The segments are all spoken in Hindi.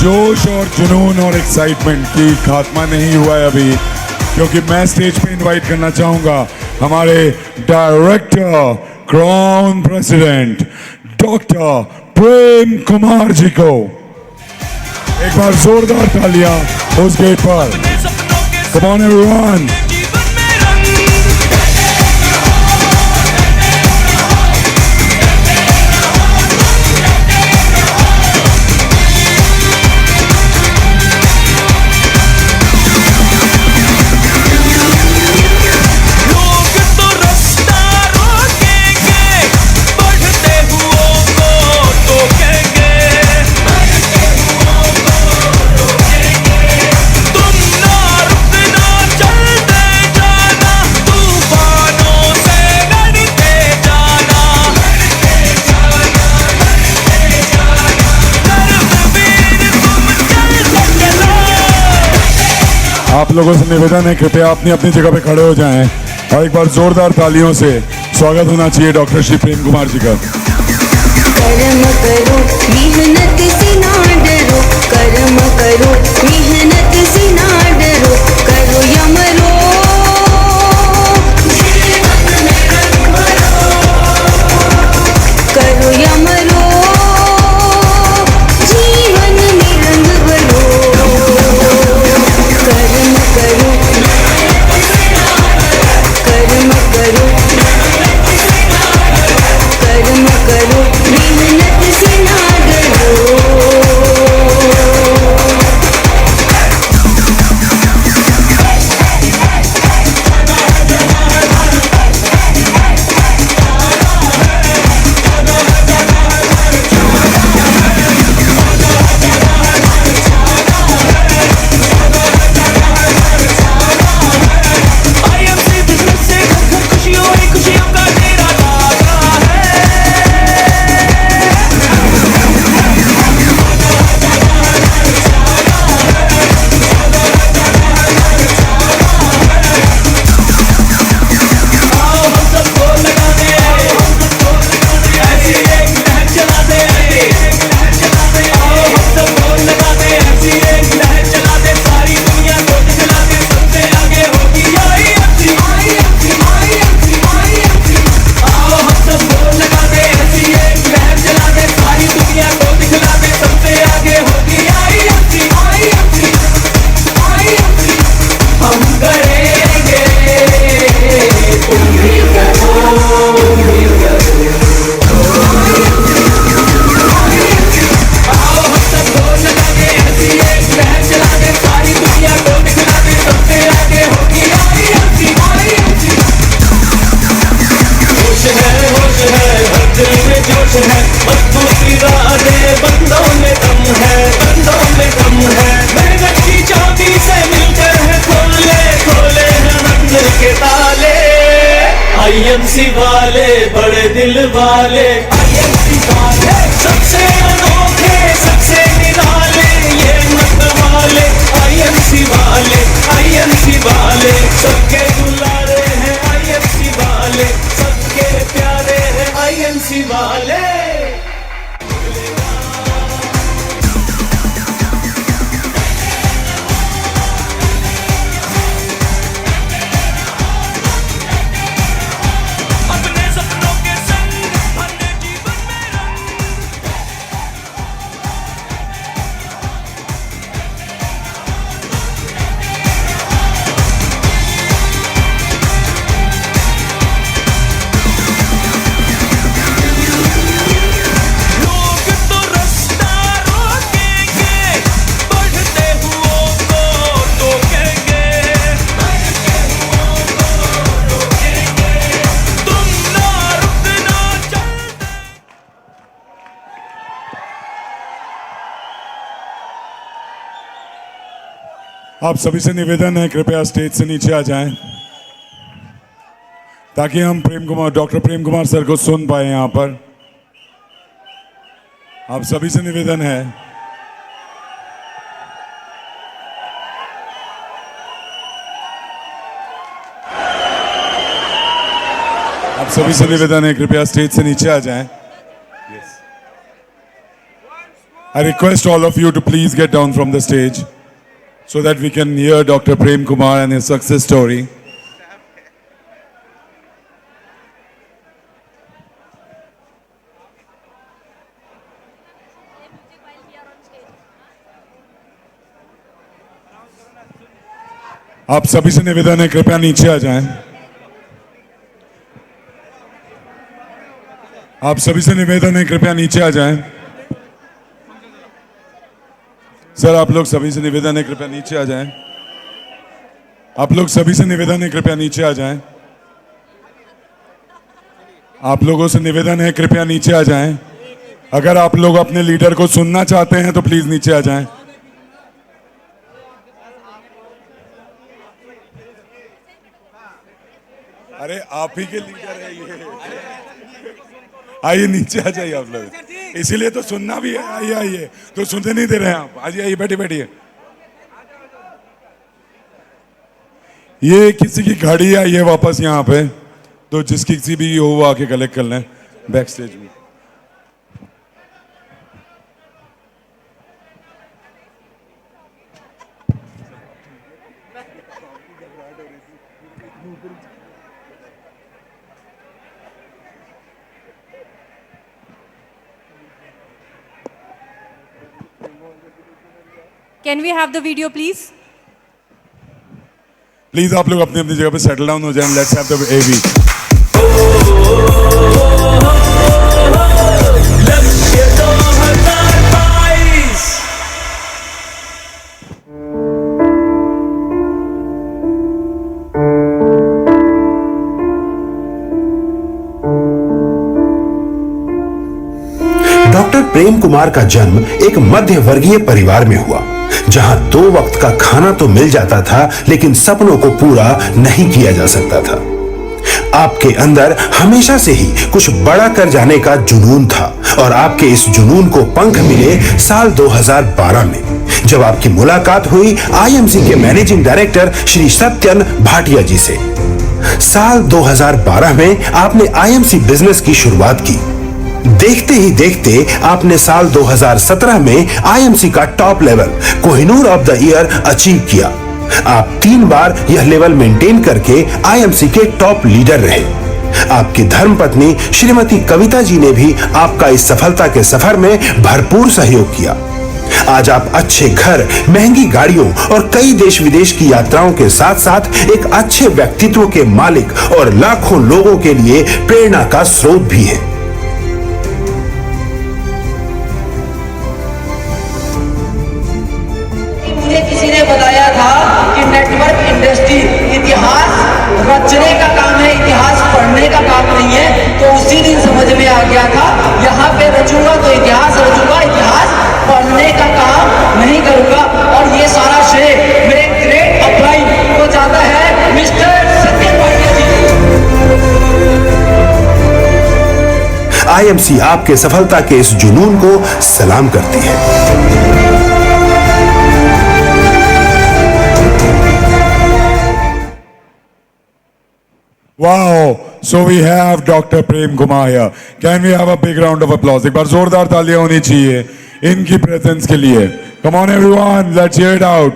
जोश और जुनून और एक्साइटमेंट की खात्मा नहीं हुआ है अभी, क्योंकि मैं स्टेज पे इनवाइट करना चाहूंगा हमारे director, crown president doctor Prem Kumar ji को। एक बार जोरदार तालियां उस गेट पर। Come on everyone. आप लोगों से निवेदन है, कृपया अपनी अपनी जगह पे खड़े हो जाएं और एक बार जोरदार तालियों से स्वागत होना चाहिए डॉक्टर श्री प्रेम कुमार जी का। कर्म करो मेहनत से ना डरो, कर्म करो मेहनत से ना डरो, करो यमरो करो यमरो जीवन में रंग भरो। कर्म करो कर्म करो कर्म करो मेहनत से ना डरो। आईएमसी वाले बड़े दिल वाले, आईएमसी वाले सबसे अनोखे सबसे निराले, ये मत वाले आईएमसी वाले सबके दुलारे हैं, आईएमसी वाले सबके प्यारे हैं, आईएमसी वाले। आप सभी से निवेदन है, कृपया स्टेज से नीचे आ जाएं ताकि हम डॉक्टर प्रेम कुमार सर को सुन पाए। यहां पर आप सभी से निवेदन है, आप सभी से निवेदन है, कृपया स्टेज से नीचे आ जाएं। I request all of you to please get down from the stage so that we can hear Dr. Prem Kumar and his success story. आप सभी से निवेदन है, कृपया नीचे आ जाएं। आप सभी से निवेदन है, कृपया नीचे आ जाएं। सर, आप लोग सभी से निवेदन है, कृपया नीचे आ जाएं। आप लोग सभी से निवेदन है, कृपया नीचे आ जाएं। आप लोगों से निवेदन है, कृपया नीचे आ जाएं। अगर आप लोग अपने लीडर को सुनना चाहते हैं तो प्लीज नीचे आ जाएं। अरे आप ही के लीडर है ये। आइए नीचे आ जाइए आप लोग, इसीलिए तो सुनना भी है। आइए आइए, तो सुनते नहीं दे रहे हैं आप। आइए आइए, बैठिए बैठिए। ये किसी की गाड़ी आई है वापस यहाँ पे, तो जिसकी किसी भी हो वो आके कलेक्ट कर लें बैक स्टेज में। Can we have the video, please? Please आप लोग अपनी अपनी जगह पे सेटल डाउन हो जाएं। Let's have the AV. लक्ष्य 2022। डॉक्टर प्रेम कुमार का जन्म एक मध्य वर्गीय परिवार में हुआ, जहां 2 वक्त का खाना तो मिल जाता था, लेकिन सपनों को पूरा नहीं किया जा सकता था। आपके अंदर हमेशा से ही कुछ बड़ा कर जाने का जुनून था और आपके इस जुनून को पंख मिले साल 2012 में, जब आपकी मुलाकात हुई आईएमसी के मैनेजिंग डायरेक्टर श्री सत्यन भाटिया जी से। साल 2012 में आपने आईएमसी बिजनेस की शुरुआत की। देखते ही देखते आपने साल 2017 में आईएमसी का top level Kohinoor of the year achieve किया। आप 3 बार यह लेवल मेंटेन करके आईएमसी के टॉप लीडर रहे। आपकी धर्मपत्नी श्रीमती कविता जी ने भी आपका इस सफलता के सफर में भरपूर सहयोग किया। आज आप अच्छे घर, महंगी गाड़ियों और कई देश विदेश की यात्राओं के साथ साथ एक अच्छे व्यक्तित्व के मालिक और लाखों लोगों के लिए प्रेरणा का स्रोत भी है। मुझे किसी ने बताया था कि नेटवर्क इंडस्ट्री इतिहास रचने का काम है, इतिहास पढ़ने का काम नहीं है। तो उसी दिन समझ में आ गया था, यहाँ पे रचूंगा तो इतिहास रचूंगा, इतिहास पढ़ने का काम नहीं करूंगा। और ये सारा श्रेय मेरे ग्रेट अपलाइन को जाता है मिस्टर सत्यन भाटिया जी। आईएमसी आपके सफलता के इस जुनून को सलाम करती है। Wow! So we have Dr. Prem Kumar here. Can we have a big round of applause? एक बार जोरदार तालियां होनी चाहिए इनकी प्रेजेंस के लिए। Come on everyone, let's hear it out.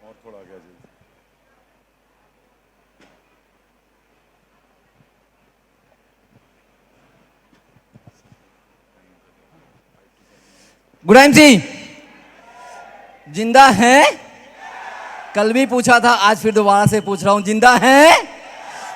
और थोड़ा आगे आ जाइए। गुलाम सिंह जिंदा हैं? कल भी पूछा था, आज फिर दोबारा से पूछ रहा हूं, जिंदा हैं?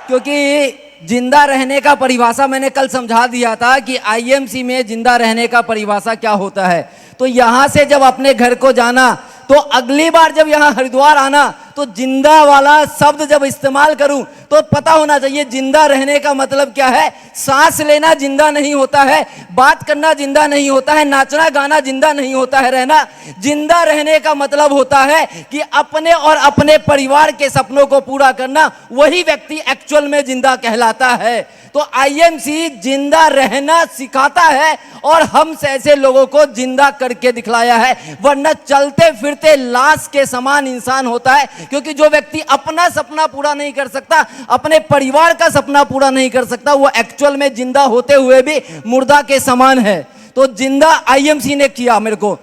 क्योंकि जिंदा रहने का परिभाषा मैंने कल समझा दिया था कि आईएमसी में जिंदा रहने का परिभाषा क्या होता है। तो यहां से जब अपने घर को जाना, तो अगली बार जब यहां हरिद्वार आना तो जिंदा वाला शब्द जब इस्तेमाल करूं तो पता होना चाहिए जिंदा रहने का मतलब क्या है। सांस लेना जिंदा नहीं होता है, बात करना जिंदा नहीं होता है, नाचना गाना जिंदा नहीं होता है। रहना जिंदा रहने का मतलब होता है कि अपने और अपने परिवार के सपनों को पूरा करना, वही व्यक्ति एक्चुअल में जिंदा कहलाता है। तो आईएमसी जिंदा रहना सिखाता है और हम ऐसे लोगों को जिंदा करके दिखलाया है, वरना चलते फिरते लाश के समान इंसान होता है। क्योंकि जो व्यक्ति अपना सपना पूरा नहीं कर सकता, अपने परिवार का सपना पूरा नहीं कर सकता, वो एक्चुअल में जिंदा होते हुए भी मुर्दा के समान है। तो जिंदा आईएमसी ने किया मेरे को।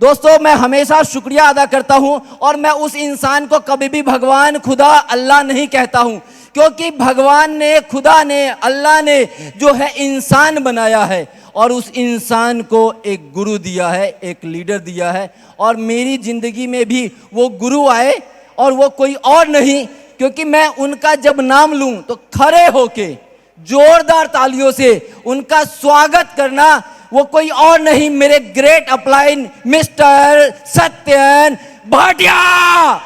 दोस्तों, मैं हमेशा शुक्रिया अदा करता हूं और मैं उस इंसान को कभी भी भगवान, खुदा, अल्लाह नहीं कहता हूं, क्योंकि भगवान ने, खुदा ने, अल्लाह ने जो है इंसान बनाया है और उस इंसान को एक गुरु दिया है, एक लीडर दिया है। और मेरी जिंदगी में भी वो गुरु आए और वो कोई और नहीं, क्योंकि मैं उनका जब नाम लूं तो खड़े होके जोरदार तालियों से उनका स्वागत करना, वो कोई और नहीं, मेरे great upline mister Satyan Bhatia.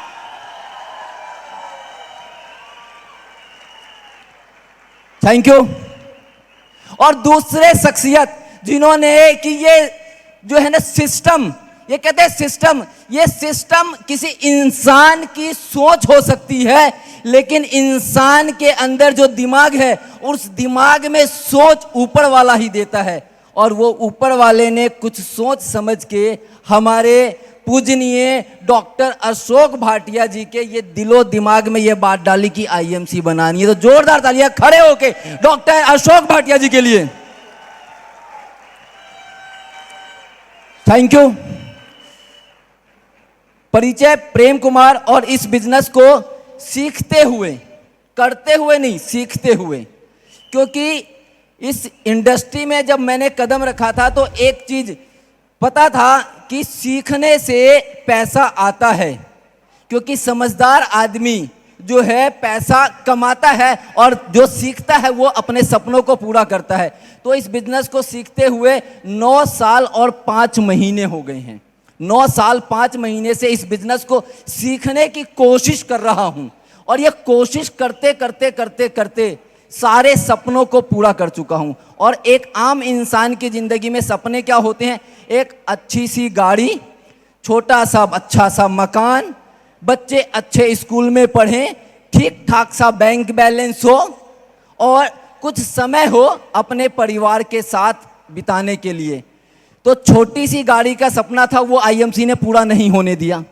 Thank you. और दूसरे शख्सियत जिन्होंने कि ये जो है ना सिस्टम, ये कहते हैं सिस्टम, ये सिस्टम किसी इंसान की सोच हो सकती है, लेकिन इंसान के अंदर जो दिमाग है उस दिमाग में सोच ऊपर वाला ही देता है। और वो ऊपर वाले ने कुछ सोच समझ के हमारे पूजनीय डॉक्टर अशोक भाटिया जी के ये दिलो दिमाग में ये बात डाली कि आईएमसी बनानी है। तो जोरदार तालियां खड़े होके डॉक्टर अशोक भाटिया जी के लिए। Thank you. परिचय प्रेम कुमार, और इस बिजनेस को सीखते हुए, करते हुए नहीं, सीखते हुए। क्योंकि इस इंडस्ट्री में जब मैंने कदम रखा था तो एक चीज पता था कि सीखने से पैसा आता है, क्योंकि समझदार आदमी जो है पैसा कमाता है और जो सीखता है वो अपने सपनों को पूरा करता है। तो इस बिजनेस को सीखते हुए 9 साल और 5 महीने हो गए हैं। 9 साल 5 महीने से इस बिजनेस को सीखने की कोशिश कर रहा हूं और ये कोशिश करते करते करते करते सारे सपनों को पूरा कर चुका हूं। और एक आम इंसान की जिंदगी में सपने क्या होते हैं? एक अच्छी सी गाड़ी, छोटा सा अच्छा सा मकान, बच्चे अच्छे स्कूल में पढ़ें, ठीक ठाक सा बैंक बैलेंस हो और कुछ समय हो अपने परिवार के साथ बिताने के लिए। तो छोटी सी गाड़ी का सपना था, वो आईएमसी ने पूरा नहीं होने दिया।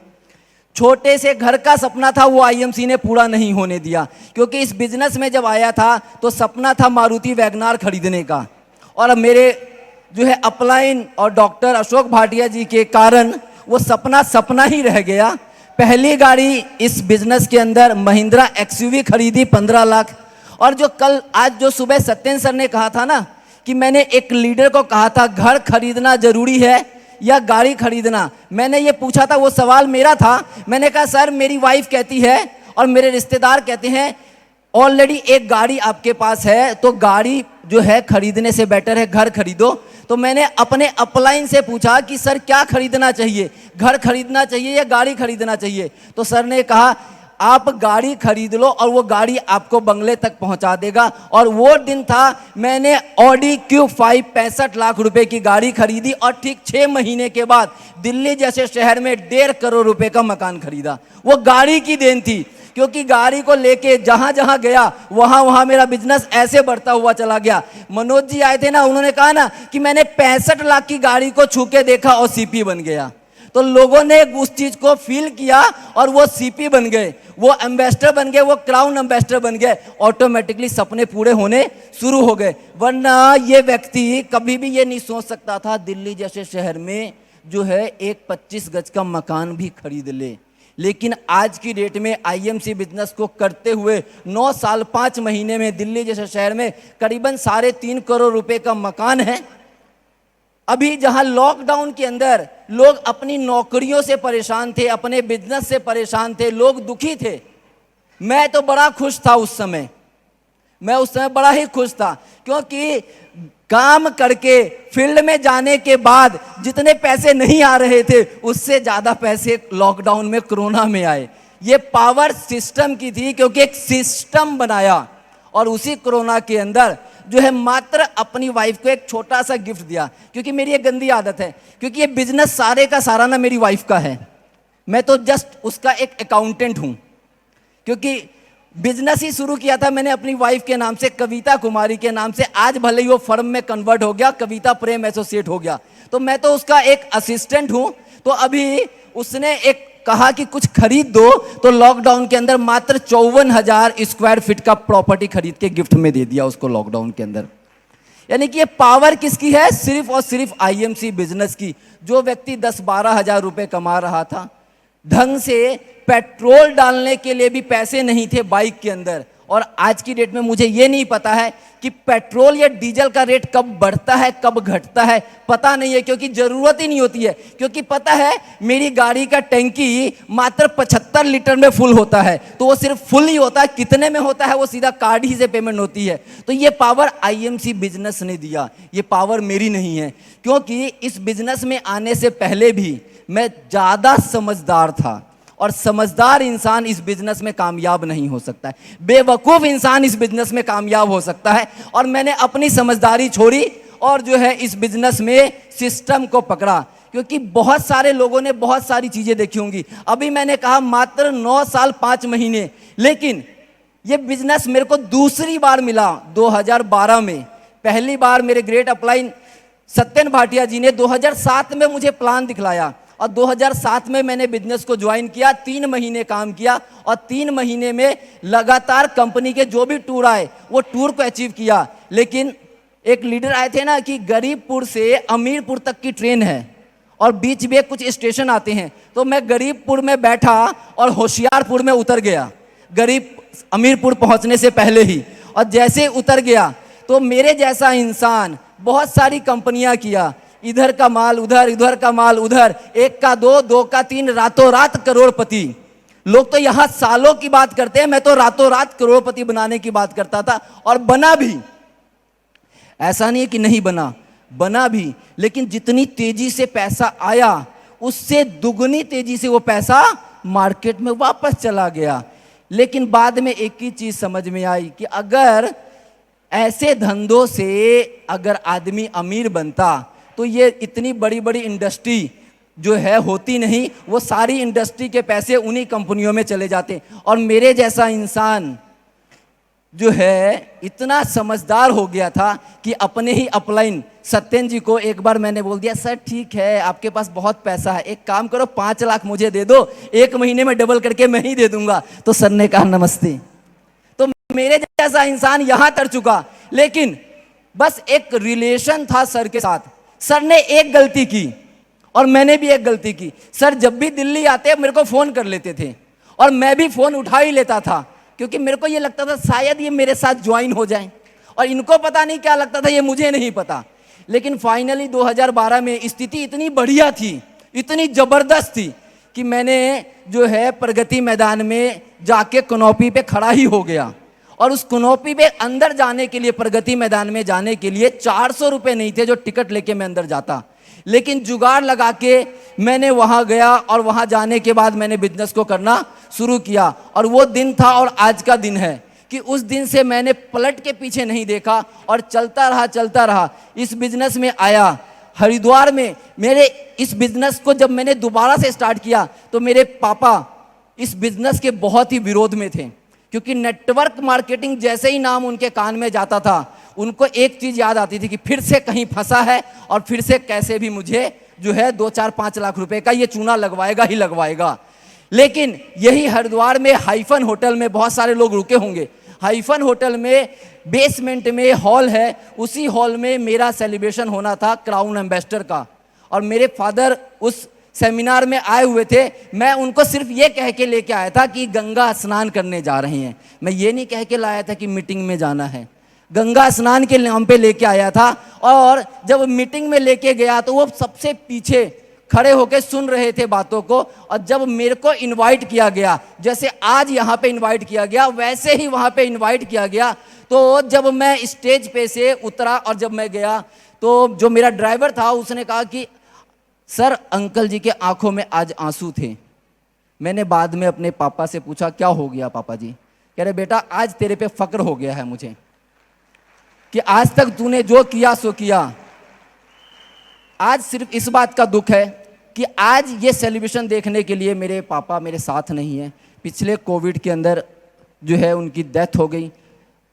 छोटे से घर का सपना था, वो आईएमसी ने पूरा नहीं होने दिया। क्योंकि इस बिजनेस में जब आया था तो सपना था मारुति वैगनार खरीदने का, और अब मेरे जो है अपलाइन और डॉक्टर अशोक भाटिया जी के कारण वो सपना सपना ही रह गया। पहली गाड़ी इस बिजनेस के अंदर महिंद्रा एक्सयूवी खरीदी 15 लाख। और जो कल आज जो सुबह सत्यन सर ने कहा था ना कि मैंने एक लीडर को कहा था घर खरीदना जरूरी है या गाड़ी खरीदना, मैंने ये पूछा था, वो सवाल मेरा था। मैंने कहा सर मेरी वाइफ कहती है और मेरे रिश्तेदार कहते हैं ऑलरेडी एक गाड़ी आपके पास है, तो गाड़ी जो है खरीदने से बेटर है घर खरीदो। तो मैंने अपने अपलाइन से पूछा कि सर क्या खरीदना चाहिए, घर खरीदना चाहिए या गाड़ी खरीदना चाहिए? तो सर ने कहा आप गाड़ी खरीद लो और वो गाड़ी आपको बंगले तक पहुंचा देगा। और वो दिन था मैंने ऑडी Q5 65 लाख रुपए की गाड़ी खरीदी और ठीक 6 महीने के बाद दिल्ली जैसे शहर में 1.5 करोड़ रुपए का मकान खरीदा। वो गाड़ी की देन थी, क्योंकि गाड़ी को लेके जहां जहां गया वहां वहां मेरा बिजनेस ऐसे बढ़ता हुआ चला गया। मनोज जी आए थे ना, उन्होंने कहा ना कि मैंने 65 लाख की गाड़ी को छू के देखा और सीपी बन गया। तो लोगों ने उस चीज को फील किया और वो सीपी बन गए, वो एम्बेसडर बन गए, वो क्राउन एम्बेसडर बन गए। ऑटोमेटिकली सपने पूरे होने शुरू हो गए। वरना ये व्यक्ति कभी भी ये नहीं सोच सकता था दिल्ली जैसे शहर में जो है एक 25 गज का मकान भी खरीद ले। लेकिन आज की डेट में आईएमसी बिजनेस को करते हुए 9 साल 5 महीने में दिल्ली जैसे शहर में करीबन 3.5 करोड़ रुपए का मकान है। अभी जहां लॉकडाउन के अंदर लोग अपनी नौकरियों से परेशान थे, अपने बिजनेस से परेशान थे, लोग दुखी थे, मैं तो बड़ा खुश था उस समय। मैं उस समय बड़ा ही खुश था, क्योंकि काम करके फील्ड में जाने के बाद जितने पैसे नहीं आ रहे थे उससे ज़्यादा पैसे लॉकडाउन में, कोरोना में आए। ये पावर सिस्टम की थी, क्योंकि एक सिस्टम बनाया और उसी कोरोना के अंदर जो है मात्र अपनी वाइफ को एक छोटा सा गिफ्ट दिया। क्योंकि मेरी एक गंदी आदत है, क्योंकि ये बिजनेस सारे का सारा ना मेरी वाइफ का है, मैं तो जस्ट उसका एक अकाउंटेंट हूं। क्योंकि बिजनेस ही शुरू किया था मैंने अपनी वाइफ के नाम से, कविता कुमारी के नाम से। आज भले ही वो फर्म में कन्वर्ट हो गया, कविता प्रेम एसोसिएट हो गया, तो मैं तो उसका एक असिस्टेंट हूं। तो अभी उसने एक कहा कि कुछ खरीद दो, तो लॉकडाउन के अंदर मात्र 54,000 स्क्वायर फीट का प्रॉपर्टी खरीद के गिफ्ट में दे दिया उसको लॉकडाउन के अंदर। यानी कि ये पावर किसकी है? सिर्फ और सिर्फ आईएमसी बिजनेस की। जो व्यक्ति 10-12 हजार रुपए कमा रहा था, ढंग से पेट्रोल डालने के लिए भी पैसे नहीं थे बाइक के अंदर। और आज की डेट में मुझे ये नहीं पता है कि पेट्रोल या डीजल का रेट कब बढ़ता है कब घटता है, पता नहीं है, क्योंकि जरूरत ही नहीं होती है। क्योंकि पता है मेरी गाड़ी का टैंकी मात्र 75 लीटर में फुल होता है, तो वो सिर्फ फुल ही होता है, कितने में होता है वो सीधा कार्ड ही से पेमेंट होती है। तो ये पावर आईएमसी बिजनेस ने दिया, ये पावर मेरी नहीं है। क्योंकि इस बिजनेस में आने से पहले भी मैं ज्यादा समझदार था, और समझदार इंसान इस बिजनेस में कामयाब नहीं हो सकता है, बेवकूफ इंसान इस बिजनेस में कामयाब हो सकता है। और मैंने अपनी समझदारी छोड़ी और जो है इस बिजनेस में सिस्टम को पकड़ा। क्योंकि बहुत सारे लोगों ने बहुत सारी चीजें देखी होंगी। अभी मैंने कहा मात्र 9 साल 5 महीने, लेकिन ये बिजनेस मेरे को दूसरी बार मिला 2012 में। पहली बार मेरे ग्रेट अपलाइन सत्यन भाटिया जी ने 2007 में मुझे प्लान दिखलाया, और 2007 में मैंने बिजनेस को ज्वाइन किया। 3 महीने काम किया, और 3 महीने में लगातार कंपनी के जो भी टूर आए वो टूर को अचीव किया। लेकिन एक लीडर आए थे ना कि गरीबपुर से अमीरपुर तक की ट्रेन है और बीच में कुछ स्टेशन आते हैं, तो मैं गरीबपुर में बैठा और होशियारपुर में उतर गया, अमीरपुर पहुंचने से पहले ही। और जैसे उतर गया तो मेरे जैसा इंसान बहुत सारी कंपनियां किया, इधर का माल उधर, इधर का माल उधर, 1 का 2, 2 का 3, रातों रात करोड़पति। लोग तो यहां सालों की बात करते हैं, मैं तो रातों रात करोड़पति बनाने की बात करता था, और बना भी। ऐसा नहीं है कि नहीं बना, बना भी, लेकिन जितनी तेजी से पैसा आया उससे दुगनी तेजी से वो पैसा मार्केट में वापस चला गया। लेकिन बाद में एक ही चीज समझ में आई कि अगर ऐसे धंधों से अगर आदमी अमीर बनता तो ये इतनी बड़ी बड़ी इंडस्ट्री जो है होती नहीं, वो सारी इंडस्ट्री के पैसे उन्हीं कंपनियों में चले जाते। और मेरे जैसा इंसान जो है इतना समझदार हो गया था कि अपने ही अपलाइन सत्यन जी को एक बार मैंने बोल दिया, सर ठीक है आपके पास बहुत पैसा है, एक काम करो 5 लाख मुझे दे दो, 1 महीने में डबल करके मैं ही दे दूंगा। तो सर ने कहा नमस्ते। तो मेरे जैसा इंसान यहां तर चुका, लेकिन बस एक रिलेशन था सर के साथ। सर ने एक गलती की और मैंने भी एक गलती की। सर जब भी दिल्ली आते मेरे को फोन कर लेते थे, और मैं भी फोन उठा ही लेता था, क्योंकि मेरे को ये लगता था शायद ये मेरे साथ ज्वाइन हो जाएं, और इनको पता नहीं क्या लगता था, ये मुझे नहीं पता। लेकिन फाइनली 2012 में स्थिति इतनी बढ़िया थी, इतनी जबरदस्त थी कि मैंने जो है प्रगति मैदान में जाके कनॉपी पे खड़ा ही हो गया। और उस कनॉपी पे अंदर जाने के लिए, प्रगति मैदान में जाने के लिए 400 रुपए नहीं थे जो टिकट लेके मैं अंदर जाता, लेकिन जुगाड़ लगा के मैंने वहां गया, और वहां जाने के बाद मैंने बिजनेस को करना शुरू किया। और वो दिन था और आज का दिन है कि उस दिन से मैंने पलट के पीछे नहीं देखा, और चलता रहा। इस बिजनेस में आया हरिद्वार में। मेरे इस बिजनेस को जब मैंने दोबारा से स्टार्ट किया तो मेरे पापा इस बिजनेस के बहुत ही विरोध में थे, क्योंकि नेटवर्क मार्केटिंग जैसे ही नाम उनके कान में जाता था, उनको एक चीज याद आती थी कि फिर से कहीं फंसा है, और फिर से कैसे भी मुझे जो है 2-4-5 लाख रुपए का ये चूना लगवाएगा ही लगवाएगा। लेकिन यही हरिद्वार में हाइफन होटल में बहुत सारे लोग रुके होंगे। हाइफन होटल में बेसमेंट में हॉल है, उसी हॉल में मेरा सेलिब्रेशन होना था क्राउन एम्बेसडर का, और मेरे फादर उस सेमिनार में आए हुए थे। मैं उनको सिर्फ ये कह के लेके आया था कि गंगा स्नान करने जा रहे हैं, मैं ये नहीं कह के लाया था कि मीटिंग में जाना है। गंगा स्नान के नाम पे लेके आया था, और जब मीटिंग में लेके गया तो वो सबसे पीछे खड़े होकर सुन रहे थे बातों को। और जब मेरे को इनवाइट किया गया, जैसे आज यहाँ पे इनवाइट किया गया वैसे ही वहाँ पे इनवाइट किया गया, तो जब मैं स्टेज पे से उतरा और जब मैं गया तो जो मेरा ड्राइवर था उसने कहा कि सर अंकल जी के आंखों में आज आंसू थे। मैंने बाद में अपने पापा से पूछा क्या हो गया पापा जी? कह रहे बेटा आज तेरे पे फक्र हो गया है मुझे कि आज तक तूने जो किया सो किया। आज सिर्फ इस बात का दुख है कि आज ये सेलिब्रेशन देखने के लिए मेरे पापा मेरे साथ नहीं हैं। पिछले कोविड के अंदर जो है उनकी डेथ हो गई,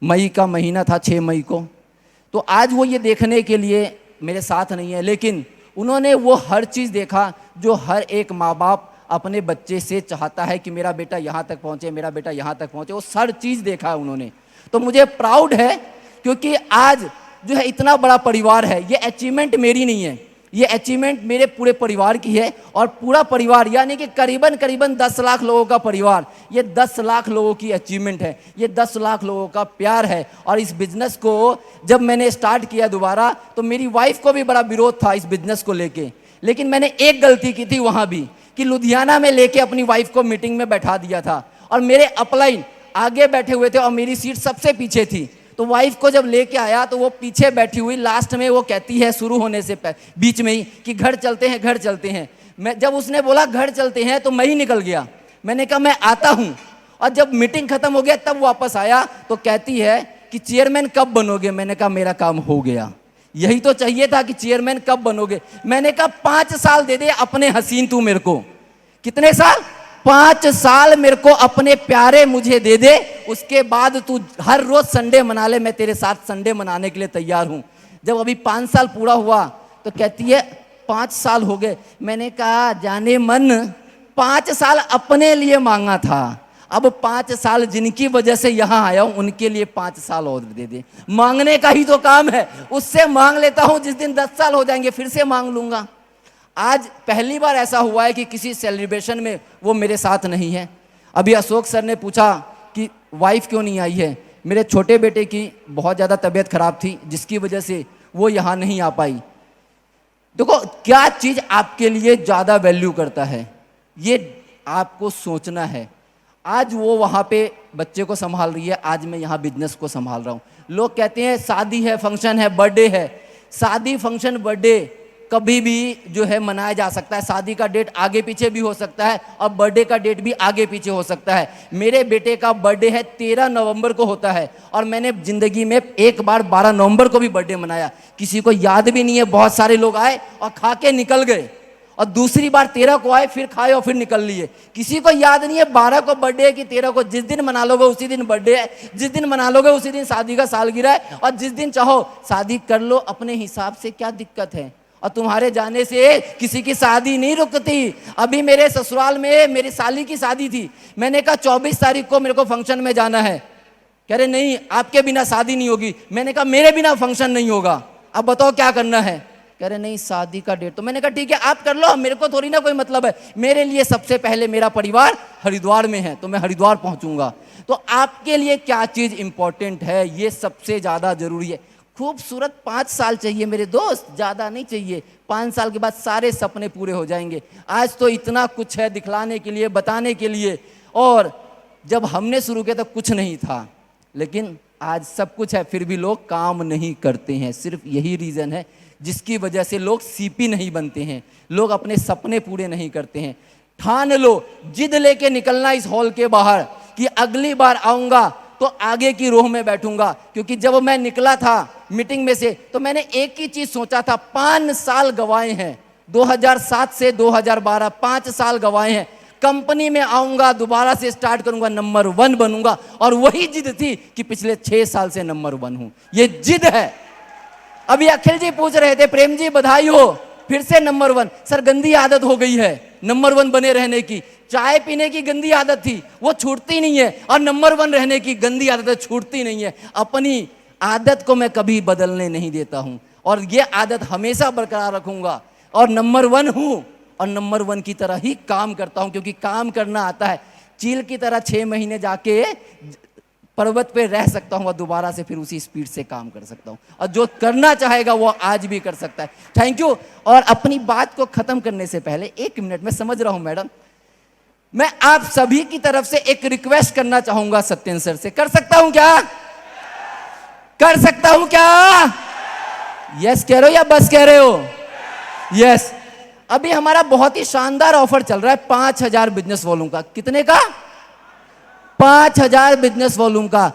मई का महीना था 6 मई को, तो आज वो ये देखने के लिए मेरे साथ नहीं है, लेकिन उन्होंने वो हर चीज़ देखा जो हर एक माँ बाप अपने बच्चे से चाहता है कि मेरा बेटा यहाँ तक पहुँचे, मेरा बेटा यहाँ तक पहुँचे, वो हर चीज़ देखा है उन्होंने। तो मुझे प्राउड है क्योंकि आज जो है इतना बड़ा परिवार है। ये अचीवमेंट मेरी नहीं है, ये अचीवमेंट मेरे पूरे परिवार की है। और पूरा परिवार यानी कि करीबन 10 लाख लोगों का परिवार, ये 10 लाख लोगों की अचीवमेंट है, ये 10 लाख लोगों का प्यार है। और इस बिजनेस को जब मैंने स्टार्ट किया दोबारा, तो मेरी वाइफ को भी बड़ा विरोध था इस बिजनेस को लेके, लेकिन मैंने एक गलती की थी वहाँ भी कि लुधियाना में लेके अपनी वाइफ को मीटिंग में बैठा दिया था और मेरे अपलाइन आगे बैठे हुए थे और मेरी सीट सबसे पीछे थी। तो वाइफ को जब लेके आया तो वो पीछे बैठी हुई, लास्ट में वो कहती है शुरू होने से बीच में ही कि घर चलते हैं, घर चलते हैं। मैं जब उसने बोला घर चलते हैं तो मैं ही निकल गया, मैंने कहा मैं आता हूँ। और जब मीटिंग खत्म हो गया तब वापस आया तो कहती है कि चेयरमैन कब बनोगे? मैंने कहा मेरा काम हो गया, यही तो चाहिए था कि चेयरमैन कब बनोगे। मैंने कहा 5 साल दे दे अपने हसीन तू मेरे को। कितने साल? 5 साल मेरे को अपने प्यारे मुझे दे दे, उसके बाद तू हर रोज संडे मना ले, मैं तेरे साथ संडे मनाने के लिए तैयार हूं। जब अभी 5 साल पूरा हुआ तो कहती है 5 साल हो गए। मैंने कहा जाने मन, 5 साल अपने लिए मांगा था, अब 5 साल जिनकी वजह से यहां आया हूं उनके लिए 5 साल और दे दे। मांगने का ही तो काम है, उससे मांग लेता हूं, जिस दिन 10 साल हो जाएंगे फिर से मांग लूंगा। आज पहली बार ऐसा हुआ है कि किसी सेलिब्रेशन में वो मेरे साथ नहीं है। अभी अशोक सर ने पूछा कि वाइफ क्यों नहीं आई है। मेरे छोटे बेटे की बहुत ज़्यादा तबीयत खराब थी जिसकी वजह से वो यहाँ नहीं आ पाई। देखो क्या चीज़ आपके लिए ज़्यादा वैल्यू करता है ये आपको सोचना है। आज वो वहाँ पे बच्चे को संभाल रही है, आज मैं यहाँ बिजनेस को संभाल रहा हूँ। लोग कहते हैं शादी है, फंक्शन है, बर्थडे है। शादी फंक्शन बर्थडे कभी भी जो है मनाया जा सकता है। शादी का डेट आगे पीछे भी हो सकता है और बर्थडे का डेट भी आगे पीछे हो सकता है। मेरे बेटे का बर्थडे है 13 नवंबर को होता है और मैंने ज़िंदगी में एक बार 12 नवंबर को भी बर्थडे मनाया, किसी को याद भी नहीं है। बहुत सारे लोग आए और खा के निकल गए और दूसरी बार 13 को आए, फिर खाए और फिर निकल लिए। किसी को याद नहीं है 12 को बर्थडे है कि 13 को। जिस दिन मना लोगे उसी दिन बर्थडे है, जिस दिन मना लोगे उसी दिन शादी का सालगिरह है, और जिस दिन चाहो शादी कर लो अपने हिसाब से, क्या दिक्कत है। और तुम्हारे जाने से किसी की शादी नहीं रुकती। अभी मेरे ससुराल में मेरी साली की शादी थी, मैंने कहा 24 तारीख को मेरे को फंक्शन में जाना है। कह रहे नहीं आपके बिना शादी नहीं होगी। मैंने कहा मेरे बिना फंक्शन नहीं होगा, अब बताओ क्या करना है। कह रहे नहीं शादी का डेट। तो मैंने कहा ठीक है आप कर लो, मेरे को थोड़ी ना कोई मतलब है। मेरे लिए सबसे पहले मेरा परिवार हरिद्वार में है तो मैं हरिद्वार पहुंचूंगा। तो आपके लिए क्या चीज़ इंपॉर्टेंट है ये सबसे ज़्यादा जरूरी है। खूबसूरत 5 साल चाहिए मेरे दोस्त, ज़्यादा नहीं चाहिए। 5 साल के बाद सारे सपने पूरे हो जाएंगे। आज तो इतना कुछ है दिखलाने के लिए, बताने के लिए, और जब हमने शुरू किया तो कुछ नहीं था, लेकिन आज सब कुछ है फिर भी लोग काम नहीं करते हैं। सिर्फ यही रीज़न है जिसकी वजह से लोग सीपी नहीं बनते हैं, लोग अपने सपने पूरे नहीं करते हैं। ठान लो, जिद लेके निकलना इस हॉल के बाहर कि अगली बार आऊँगा तो आगे की रोह में बैठूंगा। क्योंकि जब मैं निकला था मीटिंग में से तो मैंने एक ही चीज सोचा था, 5 साल गवाए हैं, 2007 से 2012 5 साल गवाए हैं। कंपनी में आऊंगा, दोबारा से स्टार्ट करूंगा, नंबर 1 बनूंगा। और वही जिद थी कि पिछले 6 साल से नंबर 1 हूं, ये जिद है। अभी अखिल जी पूछ रहे थे प्रेम जी बधाई हो फिर से नंबर 1। सर गंदी आदत हो गई है नंबर 1 बने रहने की। चाय पीने की गंदी आदत थी वो छूटती नहीं है, और नंबर 1 रहने की गंदी आदत छूटती नहीं है। अपनी आदत को मैं कभी बदलने नहीं देता हूं और ये आदत हमेशा बरकरार रखूंगा। और नंबर 1 हूं और नंबर 1 की तरह ही काम करता हूं, क्योंकि काम करना आता है। चील की तरह 6 महीने जाके पर्वत पे रह सकता हूं और दोबारा से फिर उसी स्पीड से काम कर सकता हूं, और जो करना चाहेगा वो आज भी कर सकता है। Thank you. और अपनी बात को खत्म करने से पहले 1 मिनट में समझ रहा हूं मैडम, मैं आप सभी की तरफ से एक रिक्वेस्ट करना चाहूंगा सत्येंद्र सर से। कर सकता हूं क्या? कर सकता हूं क्या? यस कह रहे हो या बस कह रहे हो? यस। अभी हमारा बहुत ही शानदार ऑफर चल रहा है 5,000 बिजनेस वॉल्यूम का। कितने का? 5,000 बिजनेस वॉल्यूम का।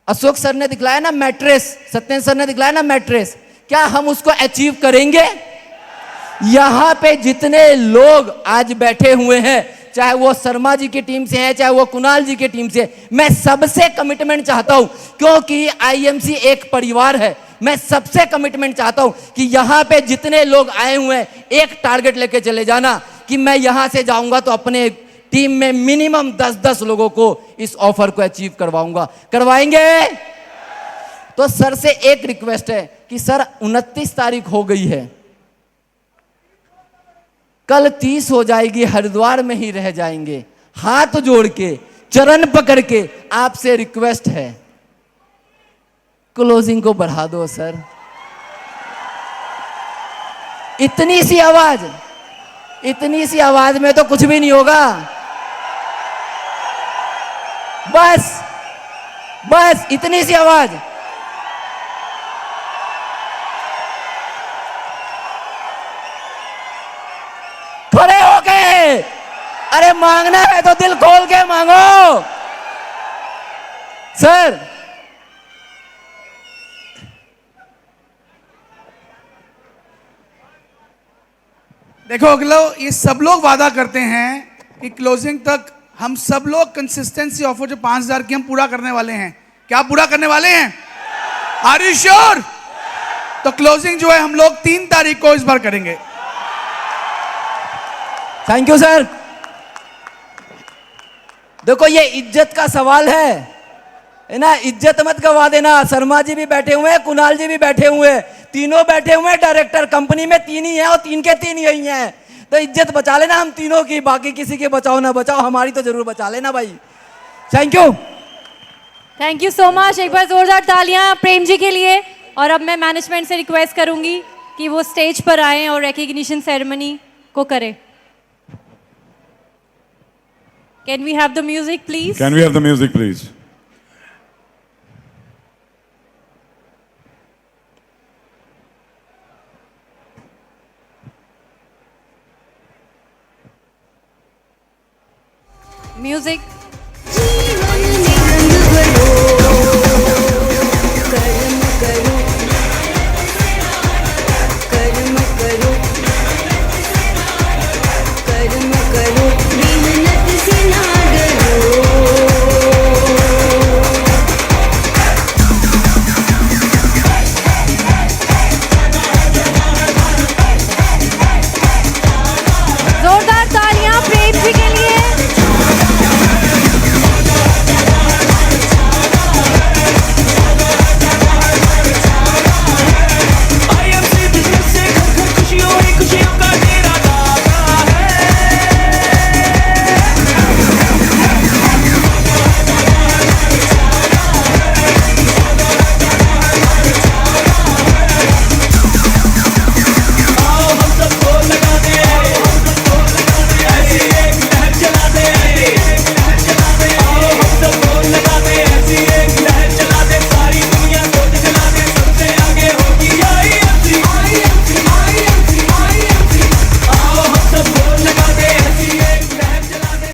अशोक सर ने दिखलाया ना मैट्रेस, सत्येंद्र सर ने दिखलाया ना मैट्रेस, क्या हम उसको अचीव करेंगे? यहां पे जितने लोग आज बैठे हुए हैं, चाहे वो शर्मा जी की टीम से हैं, चाहे वो कुणाल जी की टीम से, मैं सबसे कमिटमेंट चाहता हूं, क्योंकि आईएमसी एक परिवार है। मैं सबसे कमिटमेंट चाहता हूं कि यहां पे जितने लोग आए हुए हैं, एक टारगेट लेके चले जाना कि मैं यहां से जाऊंगा तो अपने टीम में मिनिमम 10-10 लोगों को इस ऑफर को अचीव करवाऊंगा। करवाएंगे? तो सर से एक रिक्वेस्ट है कि सर 29 तारीख हो गई है, कल 30 हो जाएगी, हरिद्वार में ही रह जाएंगे। हाथ जोड़ के, चरण पकड़ के आपसे रिक्वेस्ट है, क्लोजिंग को बढ़ा दो सर। इतनी सी आवाज में तो कुछ भी नहीं होगा। बस इतनी सी आवाज। खड़े हो गए, अरे मांगना है तो दिल खोल के मांगो सर। देखो अगलो, ये सब लोग वादा करते हैं कि क्लोजिंग तक हम सब लोग कंसिस्टेंसी ऑफर जो 5,000 की हम पूरा करने वाले हैं। क्या पूरा करने वाले हैं? Are you sure? तो क्लोजिंग जो है हम लोग 3 तारीख को इस बार करेंगे। Thank you sir. देखो ये इज्जत का सवाल है ना, इज्जत मत गवा देना। शर्मा जी भी बैठे हुए हैं, कुणाल जी भी बैठे हुए हैं, तीनों बैठे हुए हैं डायरेक्टर। कंपनी में 3 ही हैं और 3 के 3 यही हैं, तो इज्जत बचा लेना हम तीनों की, बाकी किसी के बचाओ ना बचाओ, हमारी तो जरूर बचा लेना भाई। Thank you so much. एक बार जोरदार तालियां प्रेम जी के लिए। और अब मैं मैनेजमेंट से रिक्वेस्ट करूंगी कि वो स्टेज पर आए और रिकॉग्निशन सेरेमनी को करें। Can we have the music please? Can we have the music, please? Music.